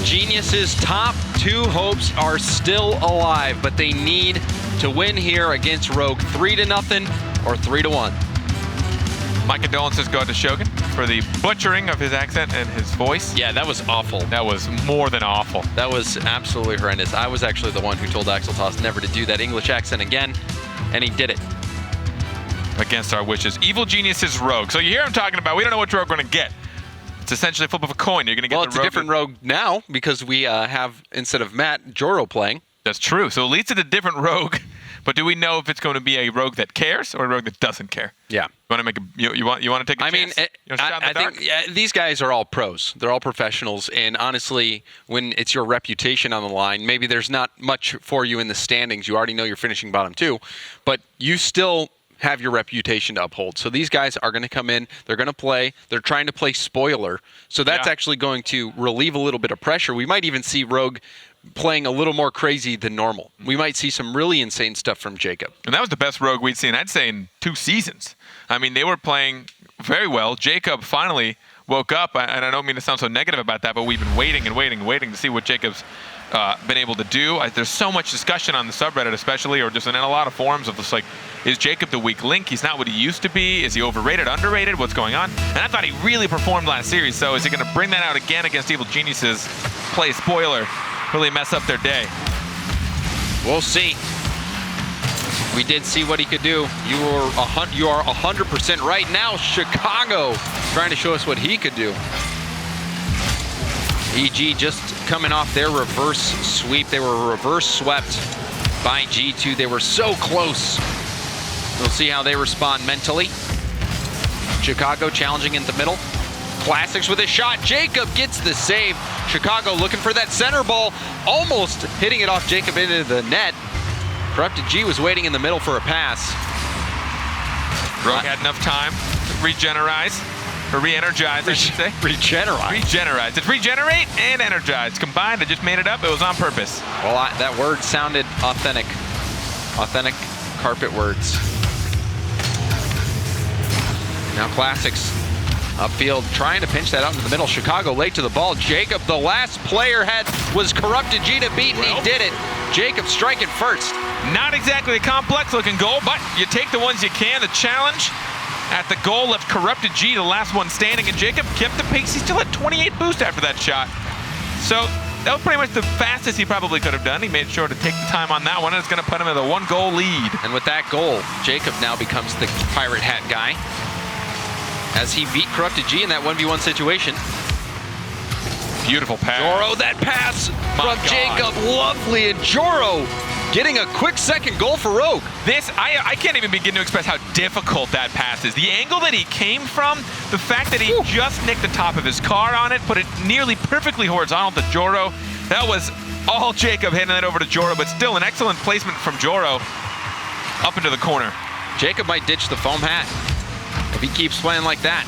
Genius's top 2 hopes are still alive, but they need to win here against Rogue 3-0 or 3-1. My condolences go to Shogun for the butchering of his accent and his voice. Yeah, that was awful. That was more than awful. That was absolutely horrendous. I was actually the one who told Axel Toss never to do that English accent again, and he did it. Against our wishes. Evil Genius is Rogue. So you hear him talking about, we don't know which Rogue we're going to get. It's essentially a flip of a coin. You're going to get well, the it's Rogue. a different Rogue now because we have, instead of Matt, Joro playing. That's true. So at least it's a different Rogue. But do we know if it's going to be a Rogue that cares or a Rogue that doesn't care? Yeah. You want to make a you want to take a chance? I think these guys are all pros. They're all professionals, and honestly, when it's your reputation on the line, maybe there's not much for you in the standings. You already know you're finishing bottom 2, but you still have your reputation to uphold. So these guys are going to come in, they're going to play, they're trying to play spoiler. So that's actually going to relieve a little bit of pressure. We might even see Rogue playing a little more crazy than normal. We might see some really insane stuff from Jacob. And that was the best Rogue we'd seen, I'd say, in 2 seasons. I mean, they were playing very well. Jacob finally woke up, and I don't mean to sound so negative about that, but we've been waiting and waiting and waiting to see what Jacob's been able to do. There's so much discussion on the subreddit especially, or just in a lot of forums of just like, is Jacob the weak link? He's not what he used to be. Is he overrated, underrated? What's going on? And I thought he really performed last series, so is he going to bring that out again against Evil Geniuses? Play spoiler, really mess up their day? We'll see. We did see what he could do. You are 100% right now. Chicago trying to show us what he could do. EG just coming off their reverse sweep. They were reverse swept by G2. They were so close. We'll see how they respond mentally. Chicago challenging in the middle. Classics with a shot. Jacob gets the save. Chicago looking for that center ball. Almost hitting it off Jacob into the net. Corrupted G was waiting in the middle for a pass. Rogue had enough time to regenerate. Or re-energize, I should say. Regenerate. Regenerate. It's regenerate and energize. Combined, I just made it up. It was on purpose. Well, that word sounded authentic. Authentic carpet words. Now Classics upfield trying to pinch that out into the middle. Chicago late to the ball. Jacob, the last player was Corrupted G to beat, and he did it. Jacob striking first. Not exactly a complex looking goal, but you take the ones you can. The challenge at the goal left Corrupted G, the last one standing, and Jacob kept the pace. He still had 28 boost after that shot. So that was pretty much the fastest he probably could have done. He made sure to take the time on that one, and it's going to put him in a 1-goal lead. And with that goal, Jacob now becomes the pirate hat guy as he beat Corrupted G in that 1v1 situation. Beautiful pass. Joro, that pass from Jacob, lovely, and Joro getting a quick second goal for Rogue. I can't even begin to express how difficult that pass is. The angle that he came from, the fact that he just nicked the top of his car on it, put it nearly perfectly horizontal to Joro. That was all Jacob handing that over to Joro, but still an excellent placement from Joro up into the corner. Jacob might ditch the foam hat if he keeps playing like that.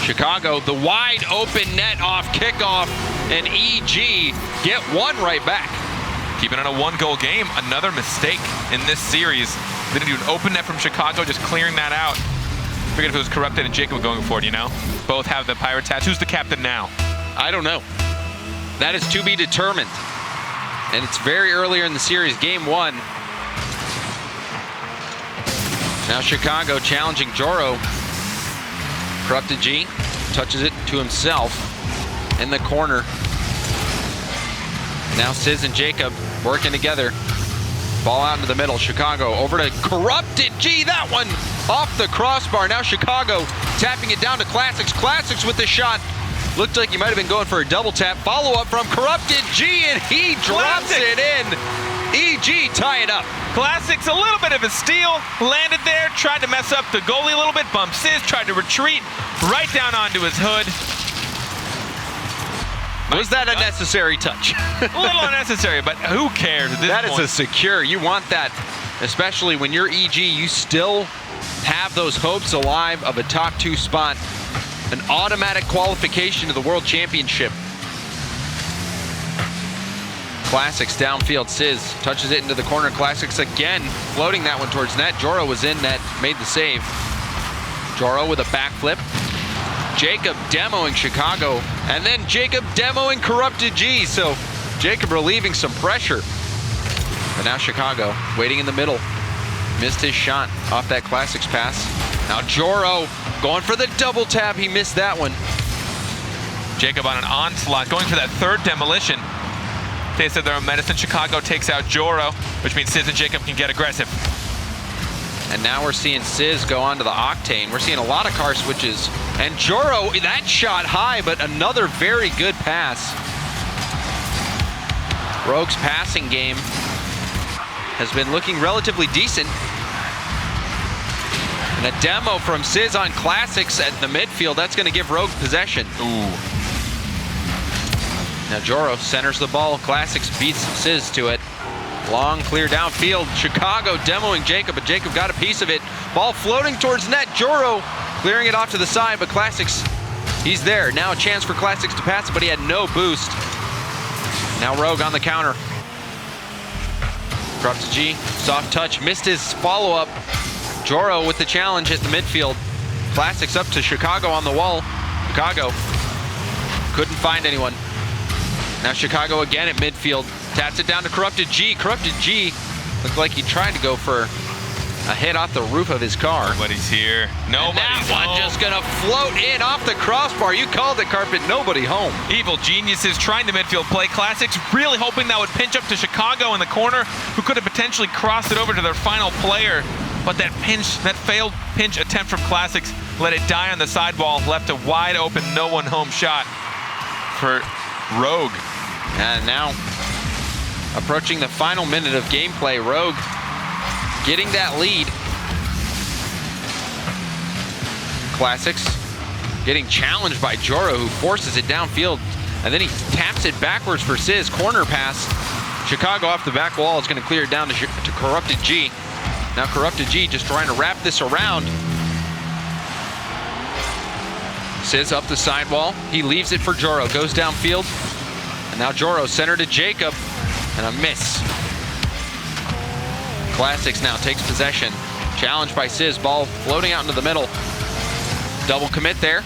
Chicago, the wide open net off kickoff, and EG get one right back. Keeping it a 1-goal game, another mistake in this series. They didn't do an open net from Chicago, just clearing that out. Figured if it was Corrupted and Jacob going for it, you know? Both have the pirate tats. Who's the captain now? I don't know. That is to be determined. And it's very earlier in the series, game 1. Now Chicago challenging Joro. Corrupted G touches it to himself in the corner. Now Sizz and Jacob working together. Ball out into the middle. Chicago over to Corrupted G. That one off the crossbar. Now Chicago tapping it down to Classics. Classics with the shot. Looked like he might have been going for a double tap. Follow up from Corrupted G, and he drops it in. EG tie it up. Classics, a little bit of a steal. Landed there, tried to mess up the goalie a little bit. Bumped Sizz, tried to retreat right down onto his hood. Was that a necessary touch? A little unnecessary, but who cares at this point? That is a secure. You want that, especially when you're EG. You still have those hopes alive of a top 2 spot. An automatic qualification to the World Championship. Classics downfield. Sizz touches it into the corner. Classics again, floating that one towards net. Joro was in net, made the save. Joro with a backflip. Jacob demoing Chicago, and then Jacob demoing Corrupted G. So Jacob relieving some pressure. But now Chicago waiting in the middle. Missed his shot off that Classics pass. Now Joro going for the double tap. He missed that one. Jacob on an onslaught, going for that third demolition. They said they're a medicine. Chicago takes out Joro, which means Sizz and Jacob can get aggressive. And now we're seeing Sizz go onto the Octane. We're seeing a lot of car switches. And Joro, that shot high, but another very good pass. Rogue's passing game has been looking relatively decent. And a demo from Sizz on Classics at the midfield. That's going to give Rogue possession. Ooh. Now Joro centers the ball. Classics beats Sizz to it. Long clear downfield. Chicago demoing Jacob, but Jacob got a piece of it. Ball floating towards net. Joro clearing it off to the side, but Classics, he's there. Now a chance for Classics to pass it, but he had no boost. Now Rogue on the counter. Corrupted G, soft touch, missed his follow-up. Joro with the challenge at the midfield. Classics up to Chicago on the wall. Chicago couldn't find anyone. Now Chicago again at midfield. Taps it down to Corrupted G. Corrupted G looked like he tried to go for a hit off the roof of his car. Nobody's here. Nobody's and that one home. just gonna float in off the crossbar. You called it, Carpet. Nobody home. Evil geniuses trying the midfield play. Classics really hoping that would pinch up to Chicago in the corner, who could have potentially crossed it over to their final player. But that failed pinch attempt from Classics let it die on the sidewall, left a wide open, no one home shot for Rogue. And now, approaching the final minute of gameplay, Rogue getting that lead. Classics getting challenged by Joro, who forces it downfield, and then he taps it backwards for Sizz. Corner pass. Chicago off the back wall is going to clear it down to Corrupted G. Now Corrupted G just trying to wrap this around. Sizz up the sidewall. He leaves it for Joro. Goes downfield. And now Joro center to Jacob. And a miss. Classics now takes possession. Challenged by Sizz. Ball floating out into the middle. Double commit there.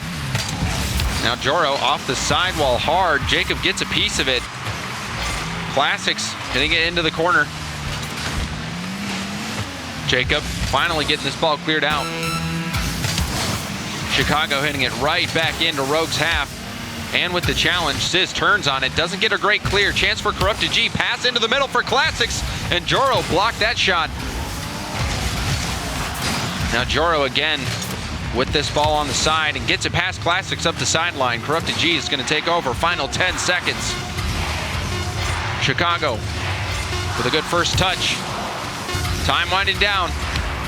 Now Joro off the sidewall hard. Jacob gets a piece of it. Classics hitting it into the corner. Jacob finally getting this ball cleared out. Chicago hitting it right back into Rogue's half. And with the challenge, Sizz turns on it. Doesn't get a great clear. Chance for Corrupted G. Pass into the middle for Classics. And Joro blocked that shot. Now Joro again with this ball on the side and gets it past Classics up the sideline. Corrupted G is going to take over. Final 10 seconds. Chicago with a good first touch. Time winding down.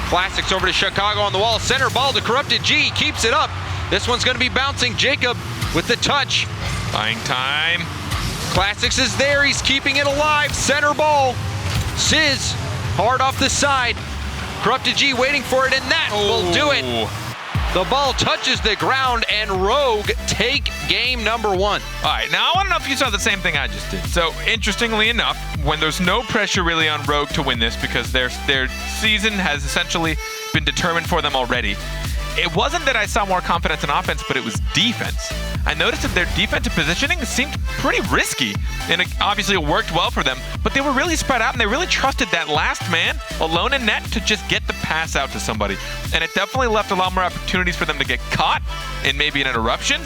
Classics over to Chicago on the wall. Center ball to Corrupted G. Keeps it up. This one's going to be bouncing. Jacob with the touch. Buying time. Classics is there. He's keeping it alive. Center ball. Sizz hard off the side. Corrupted G waiting for it, and that will do it. The ball touches the ground, and Rogue take game number one. All right, now I want to know if you saw the same thing I just did. So, interestingly enough, when there's no pressure really on Rogue to win this because their season has essentially been determined for them already, it wasn't that I saw more confidence in offense, but it was defense. I noticed that their defensive positioning seemed pretty risky, and obviously it worked well for them, but they were really spread out, and they really trusted that last man alone in net to just get the pass out to somebody. And it definitely left a lot more opportunities for them to get caught in maybe an interruption,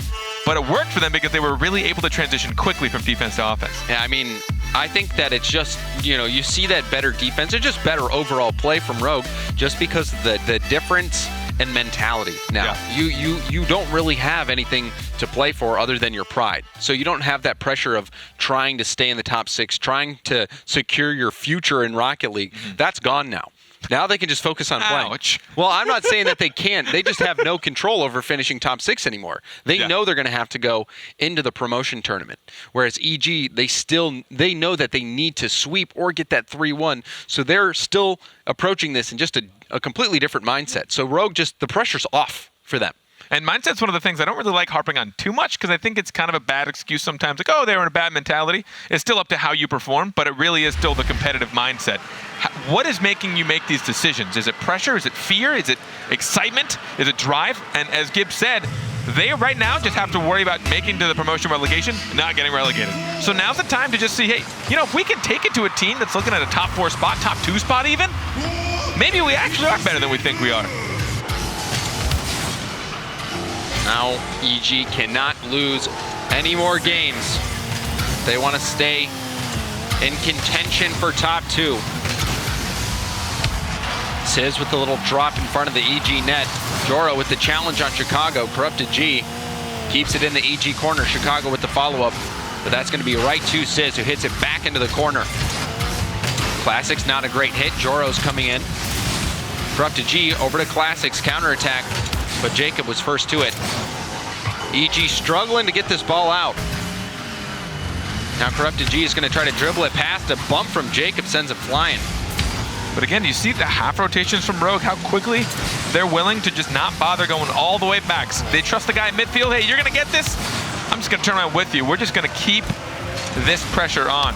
but it worked for them because they were really able to transition quickly from defense to offense. Yeah, I mean, I think that it's just, you see that better defense, or just better overall play from Rogue, just because of the difference and mentality. Now, you don't really have anything to play for other than your pride. So you don't have that pressure of trying to stay in the top 6, trying to secure your future in Rocket League. That's gone now. Now they can just focus on playing. Ouch. Well, I'm not saying that they can't. They just have no control over finishing top 6 anymore. They know they're going to have to go into the promotion tournament. Whereas EG, they know that they need to sweep or get that 3-1. So they're still approaching this in just a completely different mindset. So Rogue, the pressure's off for them. And mindset's one of the things I don't really like harping on too much because I think it's kind of a bad excuse sometimes. Like, oh, they were in a bad mentality. It's still up to how you perform, but it really is still the competitive mindset. What is making you make these decisions? Is it pressure? Is it fear? Is it excitement? Is it drive? And as Gibbs said, They right now just have to worry about making to the promotion relegation, not getting relegated. So now's the time to just see, hey, you know, if we can take it to a team that's looking at a top 4 spot, top 2 spot even, maybe we actually are better than we think we are. Now EG cannot lose any more games. They want to stay in contention for top 2. Sizz with the little drop in front of the EG net. Joro with the challenge on Chicago. Corrupted G keeps it in the EG corner. Chicago with the follow-up. But that's going to be right to Sizz, who hits it back into the corner. Classics, not a great hit. Joro's coming in. Corrupted G over to Classics. Counterattack. But Jacob was first to it. EG struggling to get this ball out. Now Corrupted G is going to try to dribble it past. A bump from Jacob sends it flying. But again, you see the half rotations from Rogue, how quickly they're willing to just not bother going all the way back. They trust the guy in midfield. Hey, you're going to get this? I'm just going to turn around with you. We're just going to keep this pressure on.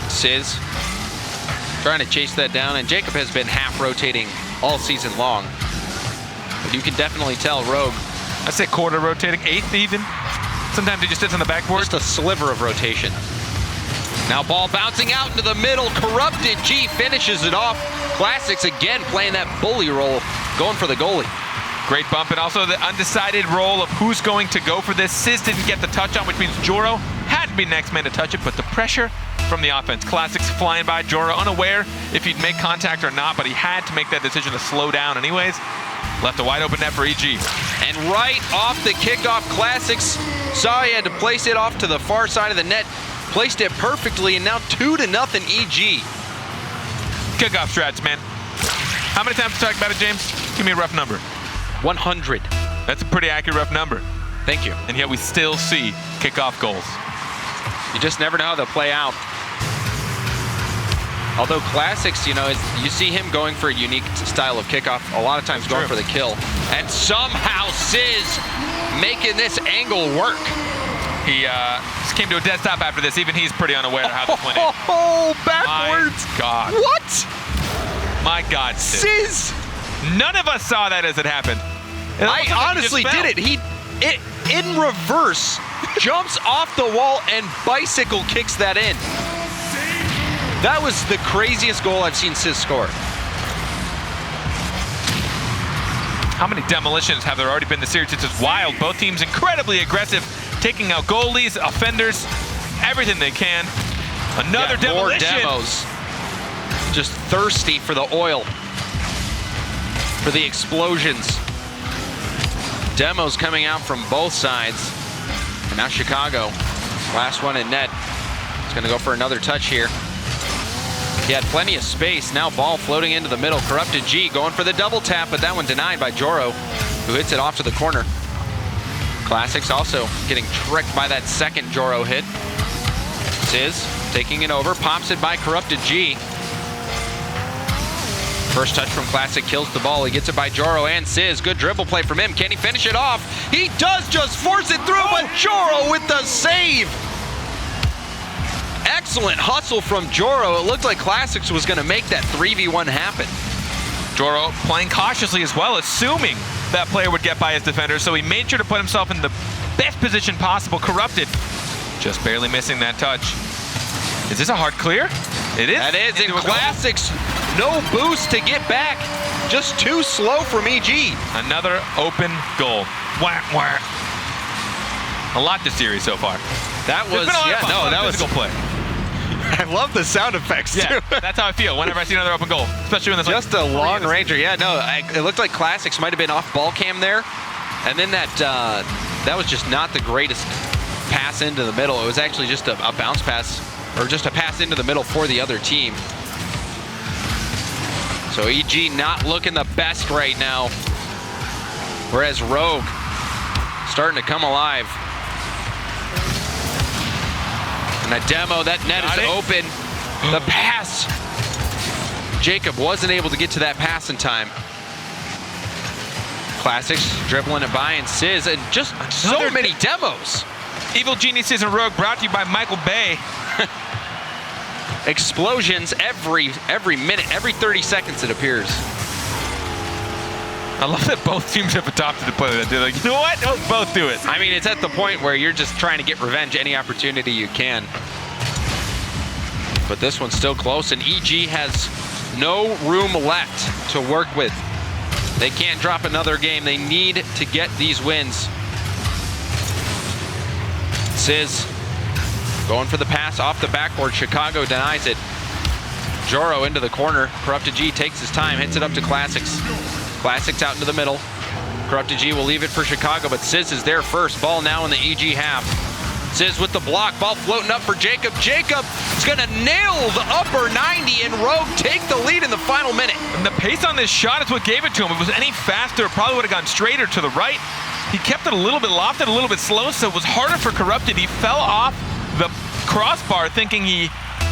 Sizz trying to chase that down, and Jacob has been half rotating all season long. But you can definitely tell Rogue. I say quarter rotating, eighth even. Sometimes he just sits on the backboard. Just a sliver of rotation. Now ball bouncing out into the middle. Corrupted G finishes it off. Classics again playing that bully role, going for the goalie. Great bump, and also the undecided role of who's going to go for this. Sizz didn't get the touch on, which means Joro had to be next man to touch it, but the pressure from the offense. Classics flying by. Joro unaware if he'd make contact or not, but he had to make that decision to slow down anyways. Left a wide open net for EG. And right off the kickoff, Classics saw he had to place it off to the far side of the net. Placed it perfectly, and now 2-0 EG. Kickoff strats, man. How many times we talked about it, James? Give me a rough number. 100. That's a pretty accurate rough number. Thank you. And yet we still see kickoff goals. You just never know how they'll play out. Although Classics, you know, you see him going for a unique style of kickoff, a lot of times going for the kill. And somehow Sizz making this angle work. He just came to a dead stop after this. Even he's pretty unaware of how this went in. Oh, backwards. My God. What? My God, Sizz. None of us saw that as it happened. I honestly did it. He in reverse, jumps off the wall and bicycle kicks that in. That was the craziest goal I've seen Sizz score. How many demolitions have there already been this series? It's just wild. Both teams incredibly aggressive, taking out goalies, offenders, everything they can. Another demolition. More demos. Just thirsty for the oil, for the explosions. Demos coming out from both sides. And now Chicago, last one in net. He's going to go for another touch here. He had plenty of space. Now ball floating into the middle. Corrupted G going for the double tap, but that one denied by Joro, who hits it off to the corner. Classics also getting tricked by that second Joro hit. Sizz taking it over, pops it by Corrupted G. First touch from Classic kills the ball. He gets it by Joro and Sizz. Good dribble play from him. Can he finish it off? He does just force it through, but Joro with the save. Excellent hustle from Joro. It looked like Classics was going to make that 3v1 happen. Joro playing cautiously as well, assuming that player would get by his defender, so he made sure to put himself in the best position possible. Corrupted, just barely missing that touch. Is this a hard clear? It is. That is. In Classics, no boost to get back. Just too slow from EG. Another open goal. Wah, wah. A lot this series so far. That was, that was physical play. I love the sound effects too. That's how I feel whenever I see another open goal, especially when there's just a long ranger. Yeah, no, it looked like Classics might have been off ball cam there, and then that was just not the greatest pass into the middle. It was actually just a bounce pass, or just a pass into the middle for the other team. So EG not looking the best right now, whereas Rogue starting to come alive. And that demo, that net is open. The pass. Jacob wasn't able to get to that pass in time. Classics dribbling it by, and Sizz, and just so many demos. Evil Geniuses and Rogue brought to you by Michael Bay. Explosions every minute, every 30 seconds it appears. I love that both teams have adopted the play that they're like, you know what? Let's both do it. I mean, it's at the point where you're just trying to get revenge any opportunity you can. But this one's still close, and EG has no room left to work with. They can't drop another game. They need to get these wins. Sizz going for the pass off the backboard. Chicago denies it. Joro into the corner. Corrupted G takes his time, hits it up to Classics. Classics out into the middle. Corrupted G will leave it for Chicago, but Sizz is there first. Ball now in the EG half. Sizz with the block. Ball floating up for Jacob. Jacob is going to nail the upper 90, and Rogue take the lead in the final minute. And the pace on this shot is what gave it to him. If it was any faster, it probably would have gone straighter to the right. He kept it a little bit lofted, a little bit slow, so it was harder for Corrupted. He fell off the crossbar thinking he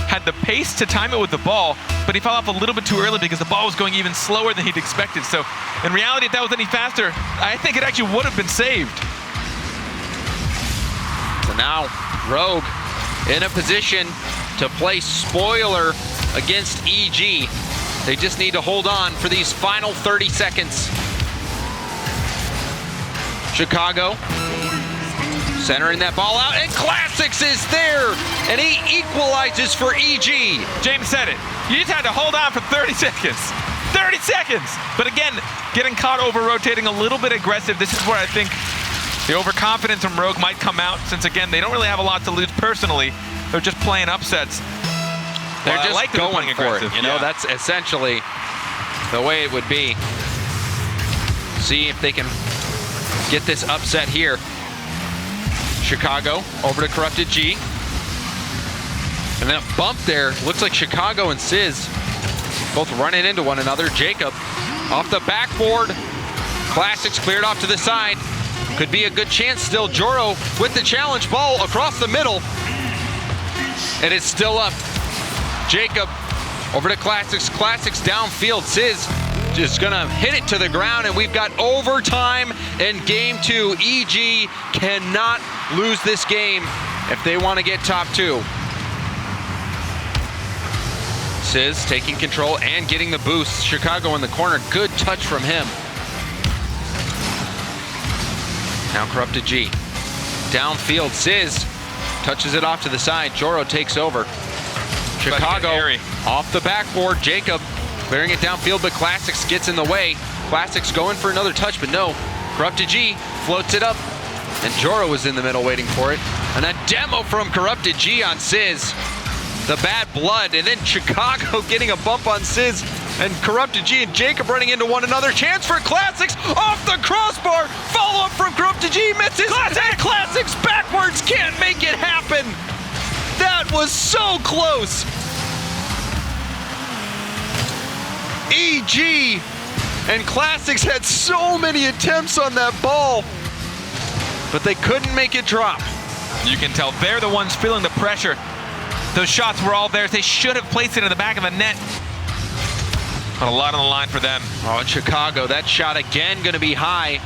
had the pace to time it with the ball, but he fell off a little bit too early because the ball was going even slower than he'd expected. So in reality, if that was any faster, I think it actually would have been saved. So now Rogue in a position to play spoiler against EG. They just need to hold on for these final 30 seconds. Chicago centering that ball out, and Classics is there, and he equalizes for EG. James said it. You just had to hold on for 30 seconds. 30 seconds! But again, getting caught over-rotating, a little bit aggressive. This is where I think the overconfidence from Rogue might come out, since again, they don't really have a lot to lose personally. They're just playing upsets. They're just like going for it. You know, that's essentially the way it would be. See if they can get this upset here. Chicago over to Corrupted G. And that bump there, looks like Chicago and Sizz both running into one another. Jacob off the backboard. Classics cleared off to the side. Could be a good chance still. Joro with the challenge ball across the middle. And it's still up. Jacob over to Classics. Classics downfield. Sizz just gonna hit it to the ground, and we've got overtime in game 2. EG cannot lose this game if they want to get top 2. Sizz taking control and getting the boost. Chicago in the corner, good touch from him. Now Corrupted G. Downfield, Sizz touches it off to the side. Joro takes over. Chicago off the backboard. Jacob clearing it downfield, but Classics gets in the way. Classics going for another touch, but no. Corrupted G floats it up, and Joro is in the middle waiting for it. And a demo from Corrupted G on Sizz. The bad blood, and then Chicago getting a bump on Sizz, and Corrupted G and Jacob running into one another. Chance for Classics off the crossbar. Follow up from Corrupted G, misses. Classics backwards, can't make it happen. That was so close. EG and Classics had so many attempts on that ball, but they couldn't make it drop. You can tell they're the ones feeling the pressure. Those shots were all theirs. They should have placed it in the back of the net. But a lot on the line for them. Oh, and Chicago, that shot again going to be high.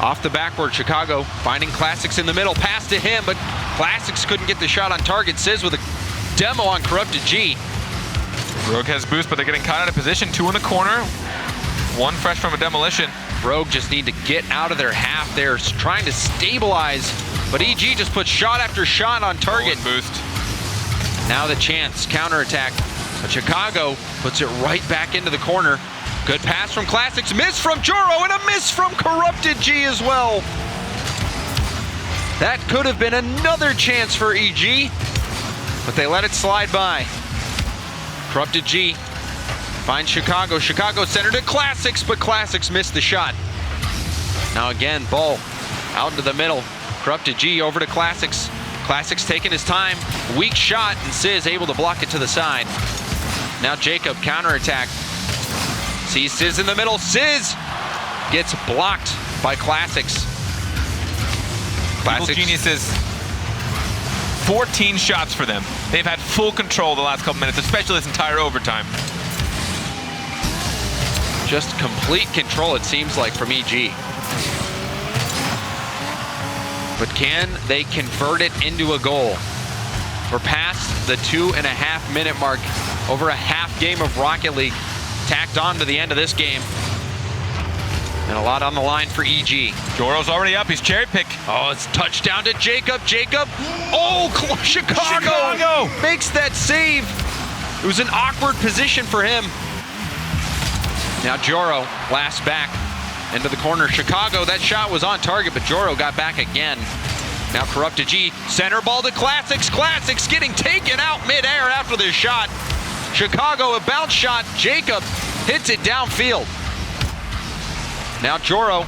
Off the backboard, Chicago finding Classics in the middle. Pass to him, but Classics couldn't get the shot on target. Sizz with a demo on Corrupted G. Rogue has boost, but they're getting caught out of position. 2 in the corner. 1 fresh from a demolition. Rogue just need to get out of their half. They're trying to stabilize, but EG just puts shot after shot on target. Boost. Now the chance, counterattack. But Chicago puts it right back into the corner. Good pass from Classics, miss from Joro, and a miss from Corrupted G as well. That could have been another chance for EG, but they let it slide by. Corrupted G finds Chicago. Chicago centered to Classics, but Classics missed the shot. Now again, ball out into the middle. Corrupted G over to Classics. Classics taking his time. Weak shot, and Sizz able to block it to the side. Now Jacob counterattack. Sees Sizz in the middle. Sizz gets blocked by Classics. Evil Geniuses, 14 shots for them. They've had full control the last couple minutes, especially this entire overtime. Just complete control, it seems like, from EG. But can they convert it into a goal? We're past the 2.5 minute mark. Over a half game of Rocket League tacked on to the end of this game. And a lot on the line for EG. Joro's already up. He's cherry-picked. Oh, it's touchdown to Jacob. Jacob. Oh, Chicago makes that save. It was an awkward position for him. Now Joro, last back into the corner. Chicago, that shot was on target, but Joro got back again. Now Corrupted G, center ball to Classics. Classics getting taken out midair after this shot. Chicago, a bounce shot. Jacob hits it downfield. Now Joro,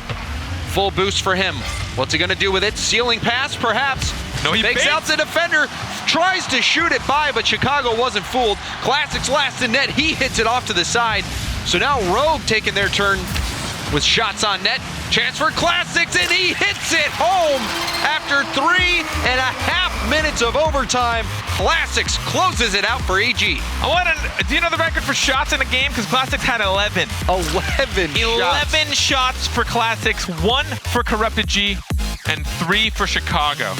full boost for him. What's he gonna do with it? Ceiling pass, perhaps. No, he fakes out the defender, tries to shoot it by, but Chicago wasn't fooled. Classics last in net, he hits it off to the side. So now Rogue taking their turn with shots on net. Chance for Classics, and he hits it home after 3.5 minutes of overtime. Classics closes it out for EG. Do you know the record for shots in a game? Because Classics had 11. 11 shots for Classics, 1 for Corrupted G, and 3 for Chicago.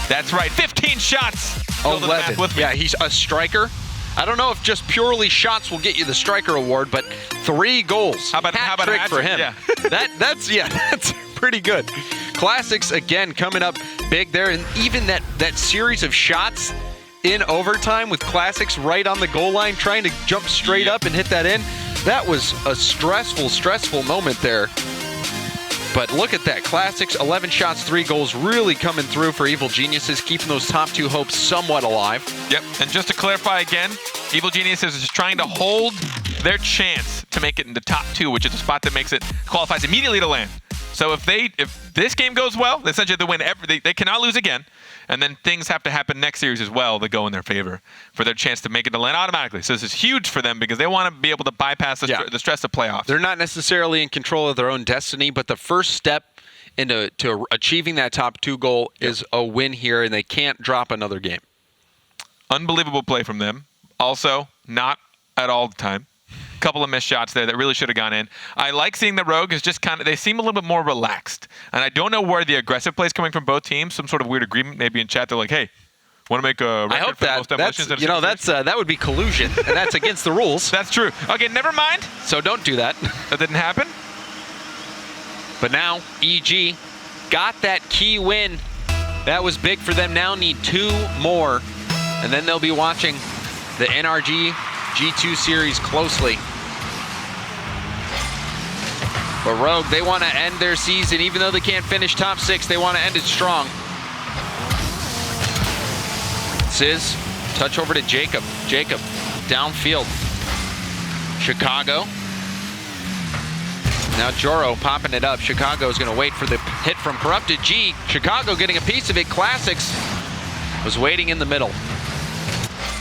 That's right, 15 shots. 11. Yeah, he's a striker. I don't know if just purely shots will get you the striker award, but 3 goals. How about hat trick for him? Yeah. That's pretty good. Classics again coming up big there, and even that series of shots in overtime with Classics right on the goal line, trying to jump straight up and hit that in. That was a stressful moment there. But look at that. Classics, 11 shots, 3 goals, really coming through for Evil Geniuses, keeping those top 2 hopes somewhat alive. Yep, and just to clarify again, Evil Geniuses is trying to hold their chance to make it in the top 2, which is a spot that makes it qualifies immediately to land. So if this game goes well, essentially they win. They cannot lose again, and then things have to happen next series as well that go in their favor for their chance to make it to land automatically. So this is huge for them because they want to be able to bypass the stress of playoffs. They're not necessarily in control of their own destiny, but the first step into achieving that top 2 goal is a win here, and they can't drop another game. Unbelievable play from them. Also, not at all the time. Couple of missed shots there that really should have gone in. I like seeing the Rogue is just they seem a little bit more relaxed. And I don't know where the aggressive play is coming from both teams. Some sort of weird agreement maybe in chat. They're like, hey, want to make a record I hope for the most demolitions? that would be collusion, and that's against the rules. That's true. Okay, never mind. So don't do that. That didn't happen. But now EG got that key win. That was big for them. Now need 2 more, and then they'll be watching the NRG G2 series closely. But Rogue, they want to end their season, even though they can't finish top 6, they want to end it strong. Sizz, touch over to Jacob. Jacob, downfield. Chicago. Now Joro popping it up. Chicago is going to wait for the hit from Corrupted G. Chicago getting a piece of it. Classics was waiting in the middle.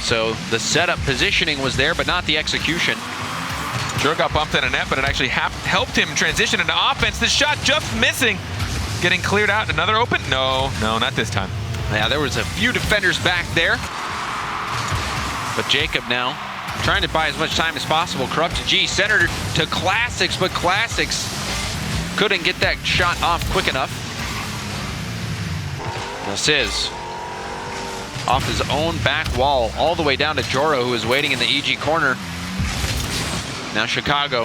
So the setup positioning was there, but not the execution. Joro got bumped in a net, but it actually helped him transition into offense. The shot just missing. Getting cleared out. Another open? No, not this time. Yeah, there was a few defenders back there. But Jacob now trying to buy as much time as possible. Corrupted G centered to Classics, but Classics couldn't get that shot off quick enough. Now Sizz off his own back wall, all the way down to Joro, who is waiting in the EG corner. Now Chicago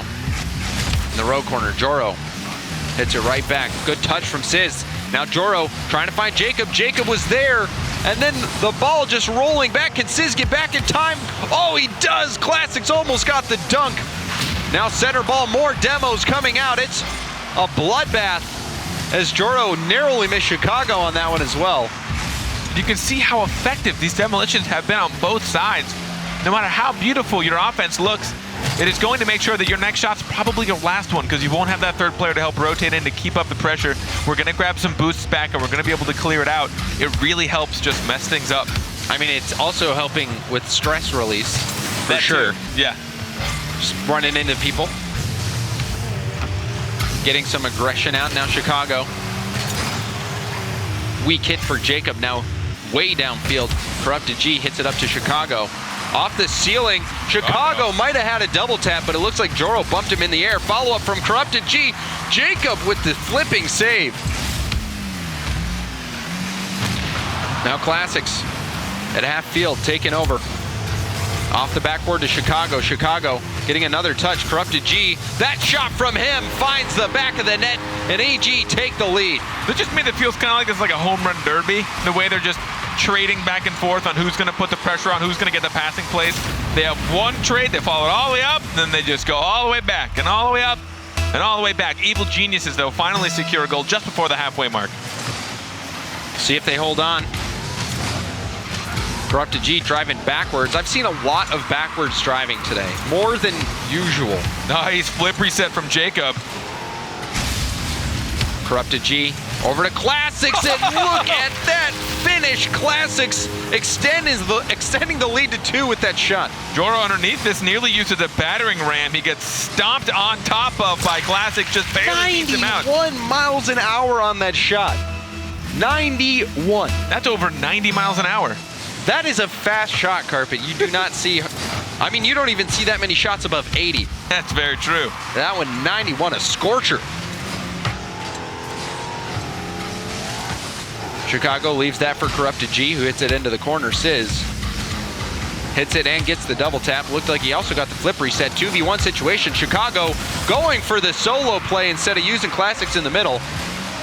in the Rogue corner. Joro hits it right back. Good touch from Sizz. Now Joro trying to find Jacob. Jacob was there, and then the ball just rolling back. Can Sizz get back in time? Oh, he does. Classics almost got the dunk. Now center ball, more demos coming out. It's a bloodbath as Joro narrowly missed Chicago on that one as well. You can see how effective these demolitions have been on both sides. No matter how beautiful your offense looks, it is going to make sure that your next shot's probably your last one because you won't have that third player to help rotate in to keep up the pressure. We're going to grab some boosts back and we're going to be able to clear it out. It really helps just mess things up. I mean, it's also helping with stress release, for sure. Yeah. Just running into people. Getting some aggression out. Now Chicago. Weak hit for Jacob now way downfield. Corrupted G hits it up to Chicago. Off the ceiling, Chicago might have had a double tap, but it looks like Joro bumped him in the air. Follow-up from Corrupted G. Jacob with the flipping save. Now Classics at half field taking over. Off the backboard to Chicago. Chicago getting another touch. Corrupted G. That shot from him finds the back of the net, and EG take the lead. That just made it feels kind of like it's like a home run derby. The way they're just trading back and forth on who's going to put the pressure on, who's going to get the passing plays. They have one trade, they follow it all the way up, then they just go all the way back and all the way up and all the way back. Evil Geniuses, though, finally secure a goal just before the halfway mark. See if they hold on. Corrupted G driving backwards. I've seen a lot of backwards driving today, more than usual. Nice flip reset from Jacob. Corrupted G over to Classics, and look at that finish. Classics extending the lead to 2 with that shot. Joro underneath this nearly uses a battering ram. He gets stomped on top of by Classics, just barely keeps him out. 91 miles an hour on that shot. 91. That's over 90 miles an hour. That is a fast shot, Carpet. You do not see, I mean, you don't even see that many shots above 80. That's very true. That one, 91, a scorcher. Chicago leaves that for Corrupted G, who hits it into the corner. Sizz hits it and gets the double tap. Looked like he also got the flip reset. 2v1 situation. Chicago going for the solo play instead of using Classics in the middle.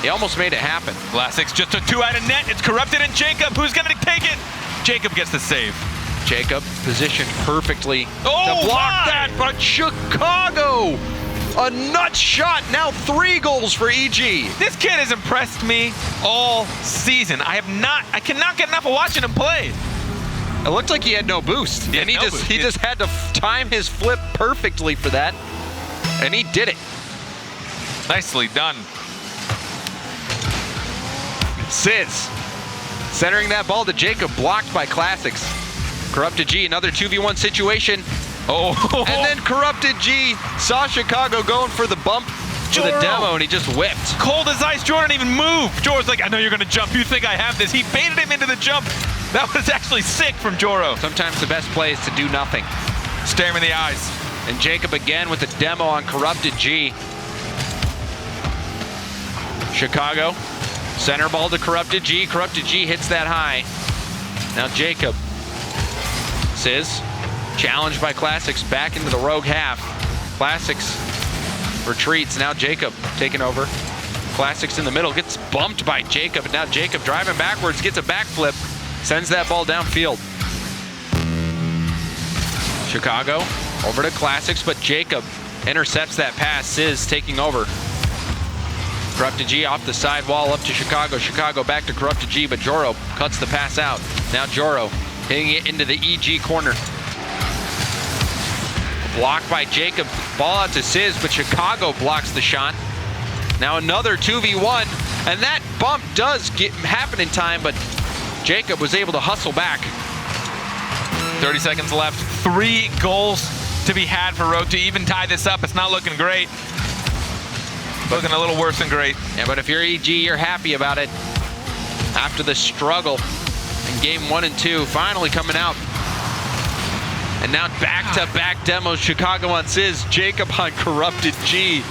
He almost made it happen. Classics just a 2 out of net. It's Corrupted and Jacob. Who's going to take it? Jacob gets the save. Jacob positioned perfectly to block my! that, but Chicago, a nut shot. Now 3 goals for EG. This kid has impressed me all season. I cannot get enough of watching him play. It looked like he had no boost, and he just had to time his flip perfectly for that, and he did it. Nicely done. Sizz centering that ball to Jacob, blocked by Classics. Corrupted G, another 2v1 situation. Oh, and then Corrupted G saw Chicago going for the bump for the demo, and he just whipped. Cold as ice. Jordan even moved. Joro's like, I know you're going to jump. You think I have this. He baited him into the jump. That was actually sick from Joro. Sometimes the best play is to do nothing. Stare him in the eyes. And Jacob again with a demo on Corrupted G. Chicago, center ball to Corrupted G. Corrupted G hits that high. Now Jacob. Sizz, challenged by Classics, back into the rogue half. Classics retreats. Now Jacob taking over. Classics in the middle, gets bumped by Jacob. And now Jacob driving backwards, gets a backflip, sends that ball downfield. Chicago over to Classics, but Jacob intercepts that pass. Sizz taking over. Corrupted G off the sidewall up to Chicago. Chicago back to Corrupted G, but Joro cuts the pass out. Now Joro hitting it into the EG corner. Blocked by Jacob. Ball out to Sizz, but Chicago blocks the shot. Now another 2v1, and that bump does happen in time, but Jacob was able to hustle back. 30 seconds left. 3 goals to be had for Rogue to even tie this up. It's not looking great. Looking a little worse than great. Yeah, but if you're EG, you're happy about it. After the struggle in game 1 and 2, finally coming out. And now back-to-back demos. Chicago on Sizz, Jacob on Corrupted G.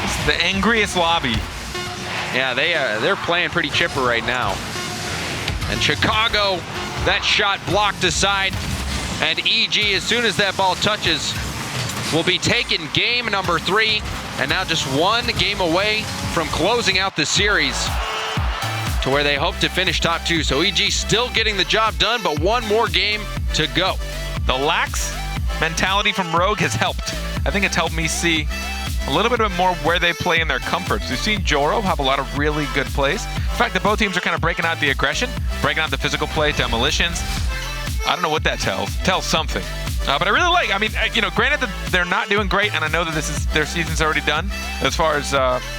It's the angriest lobby. Yeah, they're playing pretty chipper right now. And Chicago, that shot blocked aside. And EG, as soon as that ball touches, will be taking game number 3. And now just 1 game away from closing out the series to where they hope to finish top 2. So EG still getting the job done, but 1 more game to go. The lax mentality from Rogue has helped. I think it's helped me see a little bit more where they play in their comforts. We've seen Joro have a lot of really good plays. In fact, that both teams are kind of breaking out the aggression, breaking out the physical play, demolitions. I don't know what that tells. Tells something. But I really like, granted that they're not doing great, and I know that their season's already done as far as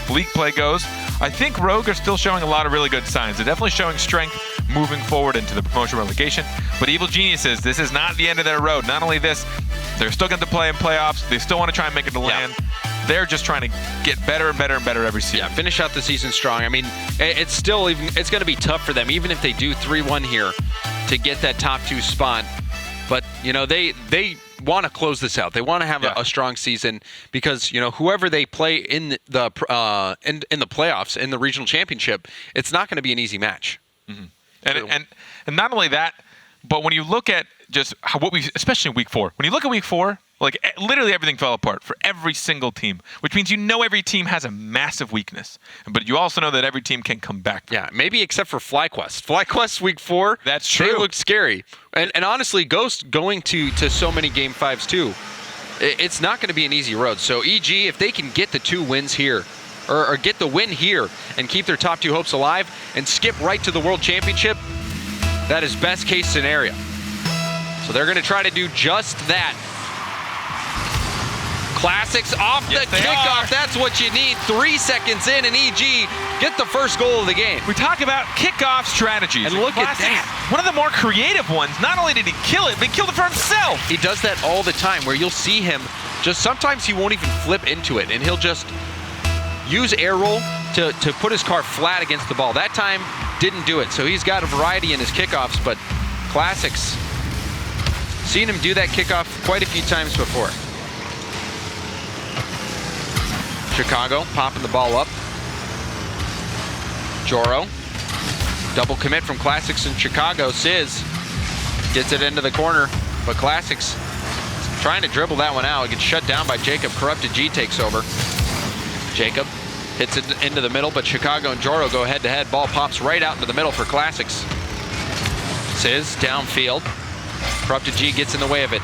league play goes. I think Rogue are still showing a lot of really good signs. They're definitely showing strength moving forward into the promotion relegation. But Evil Geniuses, this is not the end of their road. Not only this, they're still going to play in playoffs. They still want to try and make it to land. They're just trying to get better and better and better every season. Yeah, finish out the season strong. I mean, it's going to be tough for them, even if they do 3-1 here, to get that top 2 spot. But, they want to close this out. They want to have a strong season because, whoever they play in the playoffs, in the regional championship, it's not going to be an easy match. Mm-hmm. And not only that, but when you look at just what we, especially in week 4. When you look at week 4, like literally everything fell apart for every single team, which means every team has a massive weakness, but you also know that every team can come back. Yeah, maybe except for FlyQuest. FlyQuest week 4, that's true. They looked scary. And honestly, Ghost going to so many game 5s too, it's not going to be an easy road. So EG, if they can get the 2 wins here, or get the win here and keep their top 2 hopes alive and skip right to the World Championship, that is best case scenario. So they're going to try to do just that. Classics off the kickoff. That's what you need. 3 seconds in, and EG get the first goal of the game. We talk about kickoff strategies. And look at that. One of the more creative ones. Not only did he kill it, but he killed it for himself. He does that all the time, where you'll see him just sometimes he won't even flip into it, and he'll just use air roll to put his car flat against the ball. That time didn't do it. So he's got a variety in his kickoffs, but Classics, seen him do that kickoff quite a few times before. Chicago popping the ball up. Joro, double commit from Classics in Chicago. Sizz gets it into the corner, but Classics trying to dribble that one out. It gets shut down by Jacob. Corrupted G takes over. Jacob hits it into the middle, but Chicago and Joro go head-to-head. Ball pops right out into the middle for Classics. Sizz downfield. Corrupted G gets in the way of it.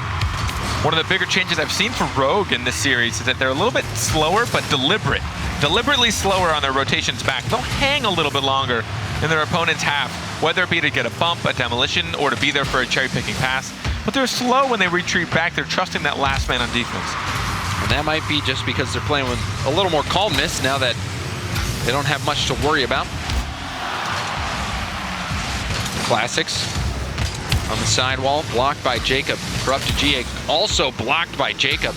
One of the bigger changes I've seen for Rogue in this series is that they're a little bit slower, but deliberately slower on their rotations back. They'll hang a little bit longer than their opponent's half, whether it be to get a bump, a demolition, or to be there for a cherry-picking pass. But they're slow when they retreat back. They're trusting that last man on defense. And that might be just because they're playing with a little more calmness now that they don't have much to worry about. Classics on the sidewall, blocked by Jacob. Corrupted G also blocked by Jacob.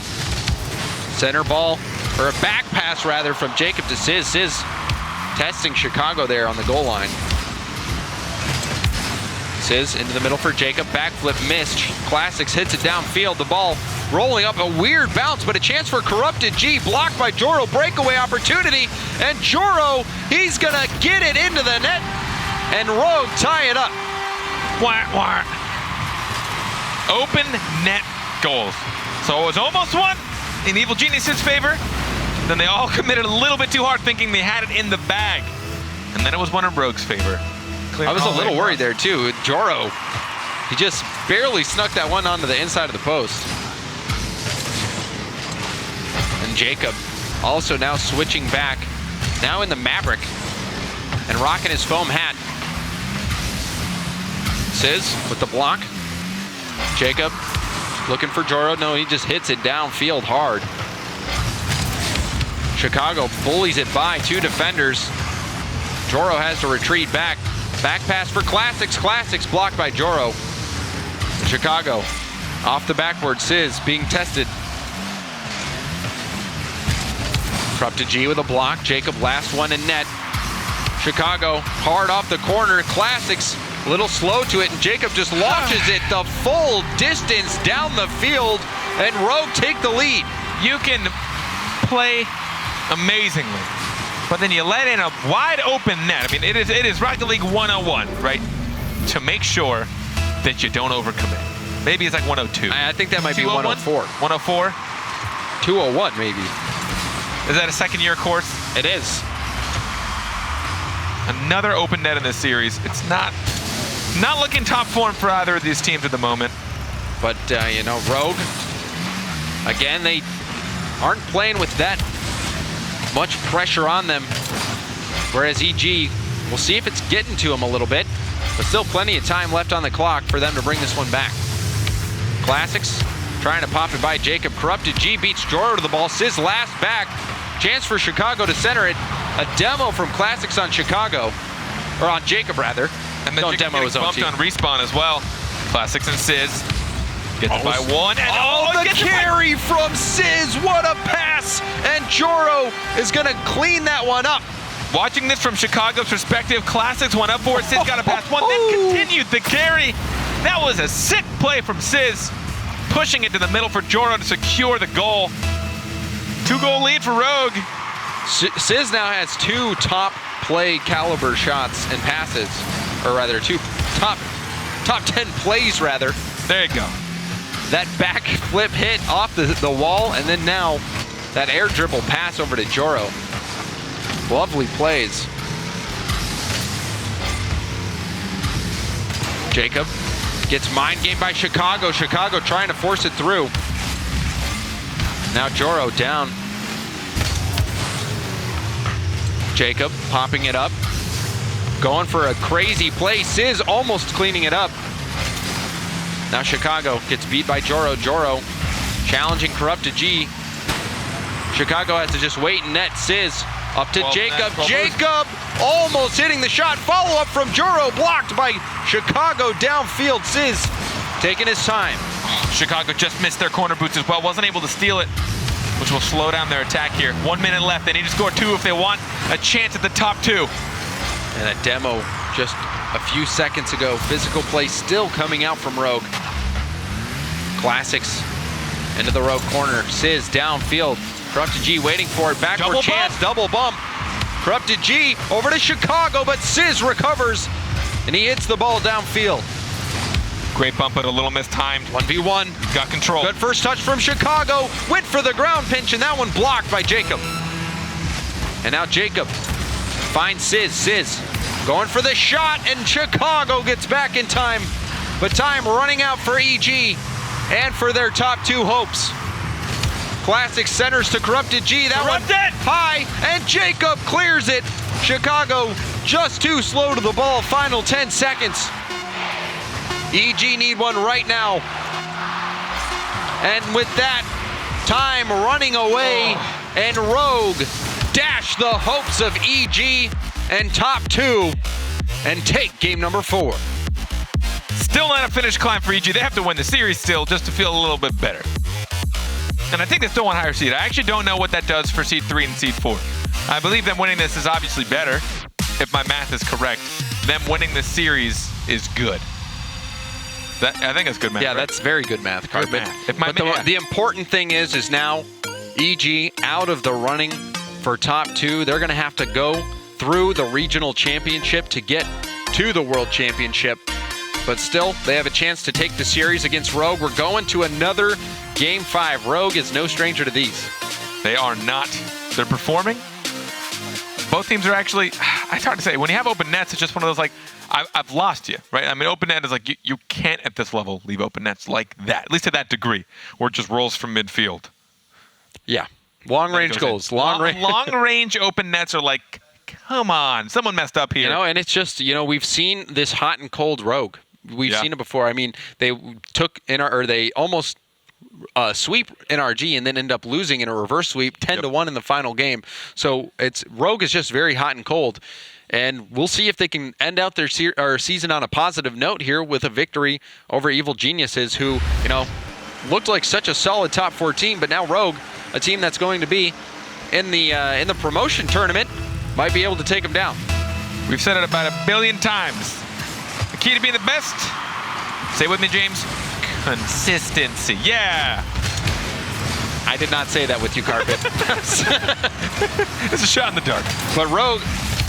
Center ball, or a back pass rather, from Jacob to Sizz. Sizz testing Chicago there on the goal line. Sizz into the middle for Jacob. Backflip missed. Classics hits it downfield. The ball rolling up, a weird bounce, but a chance for Corrupted G. Blocked by Joro. Breakaway opportunity. And Joro, he's going to get it into the net. And Rogue tie it up. Wah, wah. Open net goals. So it was almost one in Evil Genius's favor. Then they all committed a little bit too hard, thinking they had it in the bag. And then it was one in Rogue's favor. I was a little worried there too. Joro, he just barely snuck that one onto the inside of the post. And Jacob also now switching back, now in the Maverick and rocking his foam hat. Sizz with the block. Jacob looking for Joro. No, he just hits it downfield hard. Chicago bullies it by 2 defenders. Joro has to retreat back. Back pass for Classics. Classics blocked by Joro. Chicago off the backboard. Sizz being tested. Corrupted G with a block. Jacob last one in net. Chicago hard off the corner. Classics a little slow to it, and Jacob just launches it the full distance down the field, and Rogue take the lead. You can play amazingly, but then you let in a wide open net. I mean, it is Rocket League 101, right? To make sure that you don't overcommit. Maybe it's like 102. I think that might be 104. 104? 201 maybe. Is that a second-year course? It is. Another open net in this series. It's not looking top form for either of these teams at the moment. But, you know, Rogue, again, they aren't playing with that much pressure on them. Whereas EG, we'll see if it's getting to them a little bit. But still plenty of time left on the clock for them to bring this one back. Classics trying to pop it by Jacob. Corrupted G beats Joro to the ball. Sizz last back. Chance for Chicago to center it. A demo from Classics on Chicago. Or on Jacob, rather. And then Don't demo his own bumped team. on respawn as well. Classics and Sizz gets it by 1. And the carry from Sizz. What a pass. And Joro is going to clean that one up. Watching this from Chicago's perspective, Classics went up for it. Sizz got a pass 1, then continued the carry. That was a sick play from Sizz. Pushing it to the middle for Joro to secure the goal. 2-goal lead for Rogue. Sizz now has 2 top play caliber shots and passes, or rather 2 top 10 plays rather There you go. That back flip hit off the wall, and then now that air dribble pass over to Joro. Lovely plays. Jacob gets mind game by Chicago. Chicago trying to force it through. Now Joro down. Jacob popping it up. Going for a crazy play. Sizz almost cleaning it up. Now Chicago gets beat by Joro. Joro challenging Corrupted G. Chicago has to just wait and net. Sizz up to Jacob. Jacob almost hitting the shot. Follow up from Joro, blocked by Chicago downfield. Sizz taking his time. Chicago just missed their corner boots as well. Wasn't able to steal it, which will slow down their attack here. 1 minute left. They need to score 2 if they want a chance at the top 2. And a demo just a few seconds ago. Physical play still coming out from Rogue. Classics into the Rogue corner. Sizz downfield. Corrupted G waiting for it. Backward chance. Double bump. Corrupted G over to Chicago, but Sizz recovers and he hits the ball downfield. Great bump, but a little mistimed. 1v1. Got control. Good first touch from Chicago. Went for the ground pinch, and that one blocked by Jacob. And now Jacob finds Sizz. Sizz going for the shot, and Chicago gets back in time. But time running out for EG and for their top 2 hopes. Classic centers to Corrupted G. That one high, and Jacob clears it. Chicago just too slow to the ball. Final 10 seconds. EG need one right now. And with that, time running away, and Rogue dash the hopes of EG and top 2 and take game number 4. Still not a finished climb for EG. They have to win the series still just to feel a little bit better. And I think they still want higher seed. I actually don't know what that does for seed 3 and seed 4. I believe them winning this is obviously better, if my math is correct. Them winning this series is good. I think that's good math. Yeah, right? that's very good math, Carpet. But the important thing is now EG out of the running for top 2. They're going to have to go through the regional championship to get to the world championship. But still, they have a chance to take the series against Rogue. We're going to another Game 5. Rogue is no stranger to these. They are not. They're performing. Both teams are actually, it's hard to say. When you have open nets, it's just one of those like, I've lost you, right? I mean, open net is like, you can't at this level leave open nets like that, at least to that degree, where it just rolls from midfield. Yeah. Long range goals. Long range open nets are like, come on, someone messed up here. You know, and it's just, we've seen this hot and cold Rogue. We've seen it before. I mean, they took they almost sweep NRG and then end up losing in a reverse sweep 10-1 in the final game. So Rogue is just very hot and cold. And we'll see if they can end out their season on a positive note here with a victory over Evil Geniuses, who, looked like such a solid top 4 team, but now Rogue, a team that's going to be in the promotion tournament, might be able to take them down. We've said it about 1 billion times. The key to being the best, say it with me, James, consistency. Yeah. I did not say that with you, Carpet. It's a shot in the dark. But Rogue,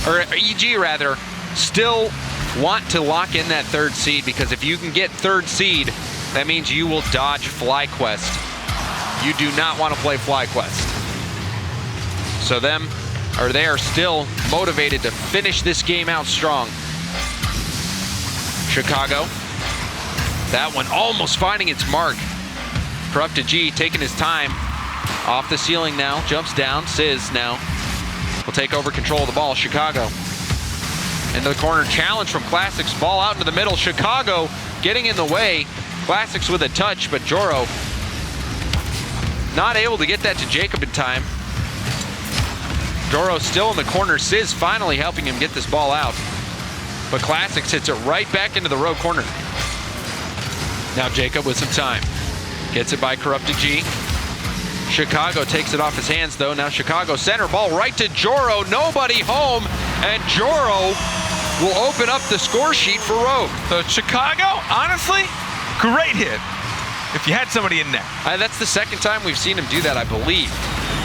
or EG rather, still want to lock in that 3rd seed, because if you can get 3rd seed, that means you will dodge FlyQuest. You do not want to play FlyQuest. So they are still motivated to finish this game out strong. Chicago. That one almost finding its mark. Corrupted G taking his time. Off the ceiling now. Jumps down. Sizz now will take over control of the ball. Chicago into the corner. Challenge from Classics. Ball out into the middle. Chicago getting in the way. Classics with a touch, but Joro not able to get that to Jacob in time. Joro still in the corner. Sizz finally helping him get this ball out. But Classics hits it right back into the Rogue corner. Now Jacob with some time. Gets it by Corrupted G. Chicago takes it off his hands, though. Now Chicago center ball right to Joro. Nobody home, and Joro will open up the score sheet for Rogue. So Chicago, honestly, great hit. If you had somebody in net. That's the second time we've seen him do that, I believe,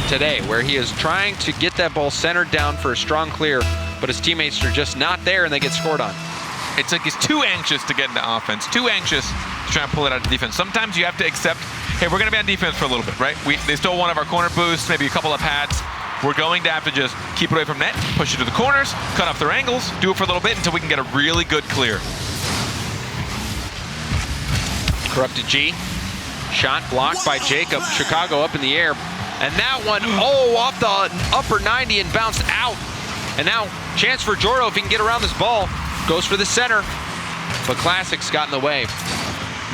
today, where he is trying to get that ball centered down for a strong clear, but his teammates are just not there and they get scored on. It's like he's too anxious to get into offense, too anxious to try and pull it out of defense. Sometimes you have to accept, hey, we're going to be on defense for a little bit, right? They stole one of our corner boosts, maybe a couple of pads. We're going to have to just keep it away from net, push it to the corners, cut off their angles, do it for a little bit until we can get a really good clear. Corrupted G. Shot blocked by Jacob. Chicago up in the air. And that one, off the upper 90 and bounced out. And now, chance for Joro if he can get around this ball. Goes for the center. But Classics got in the way.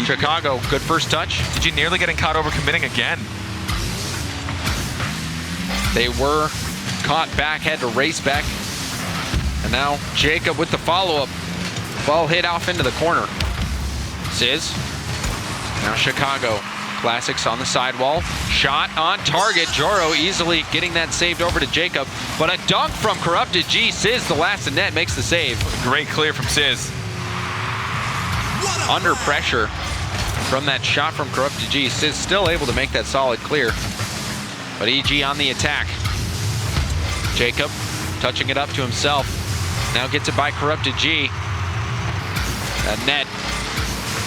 Chicago, good first touch. EG nearly getting caught over committing again. They were caught back, had to race back. And now Jacob with the follow-up. Ball hit off into the corner. Sizz. Now Chicago. Classics on the sidewall. Shot on target. Joro easily getting that saved over to Jacob. But a dunk from Corrupted G. Sizz, the last in net, makes the save. Great clear from Sizz. Under pressure from that shot from Corrupted G. Sizz still able to make that solid clear. But EG on the attack. Jacob touching it up to himself. Now gets it by Corrupted G. That net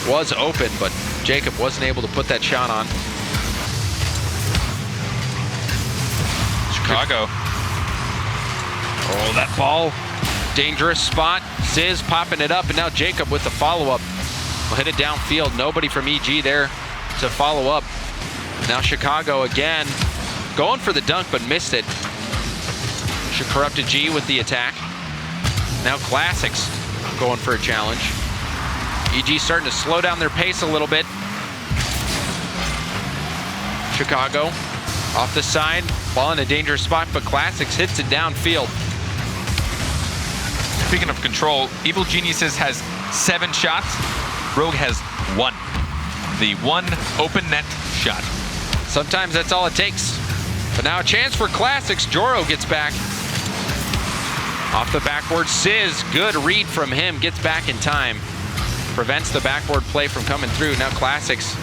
was open, but Jacob wasn't able to put that shot on. Chicago. Oh, that ball. Dangerous spot. Sizz popping it up, and now Jacob with the follow-up. Will hit it downfield. Nobody from EG there to follow up. Now Chicago again. Going for the dunk, but missed it. Corrupted G with the attack. Now Classics going for a challenge. EG starting to slow down their pace a little bit. Chicago off the side, ball in a dangerous spot, but Classics hits it downfield. Speaking of control, Evil Geniuses has 7 shots. Rogue has 1. The 1 open net shot. Sometimes that's all it takes. But now a chance for Classics. Joro gets back. Off the backboard, Sizz, good read from him, gets back in time. Prevents the backboard play from coming through. Now Classics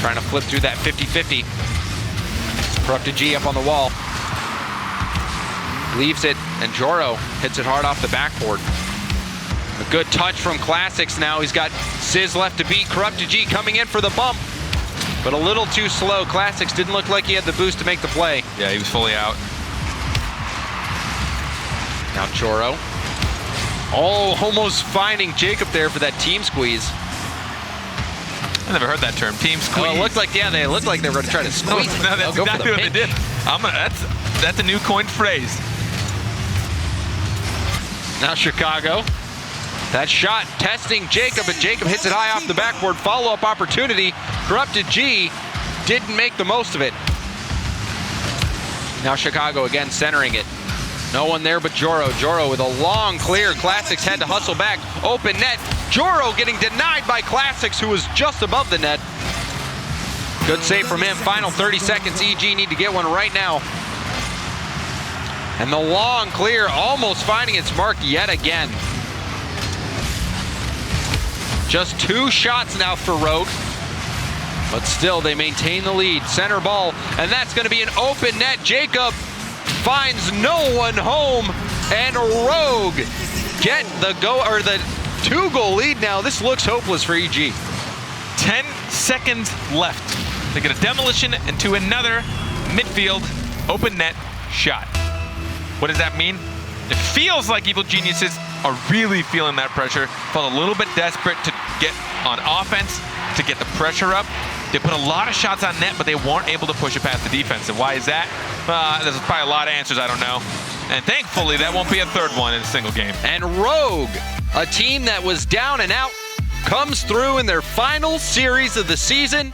trying to flip through that 50-50. Corrupted G up on the wall. Leaves it, and Joro hits it hard off the backboard. A good touch from Classics now. He's got Sizz left to beat. Corrupted G coming in for the bump, but a little too slow. Classics didn't look like he had the boost to make the play. Yeah, he was fully out. Now Joro. Oh, almost finding Jacob there for that team squeeze. I never heard that term, team squeeze. Oh, it looked like, yeah, they looked like they were going to try to squeeze. No, that's exactly what they did. That's a new coined phrase. Now Chicago. That shot testing Jacob, and Jacob hits it high off the backboard. Follow-up opportunity. Corrupted G didn't make the most of it. Now Chicago again centering it. No one there but Joro. Joro with a long clear. Classics had to hustle back. Open net. Joro getting denied by Classics, who was just above the net. Good save from him. Final 30 seconds. EG need to get one right now. And the long clear almost finding its mark yet again. Just 2 shots now for Rogue. But still, they maintain the lead. Center ball, and that's going to be an open net. Jacob finds no one home, and Rogue get the 2-goal lead now. This looks hopeless for EG. 10 seconds left. They get a demolition into another midfield open net shot. What does that mean? It feels like Evil Geniuses are really feeling that pressure. Felt a little bit desperate to get on offense, to get the pressure up. They put a lot of shots on net, but they weren't able to push it past the defense. And why is that? There's probably a lot of answers I don't know. And thankfully, that won't be a third one in a single game. And Rogue, a team that was down and out, comes through in their final series of the season.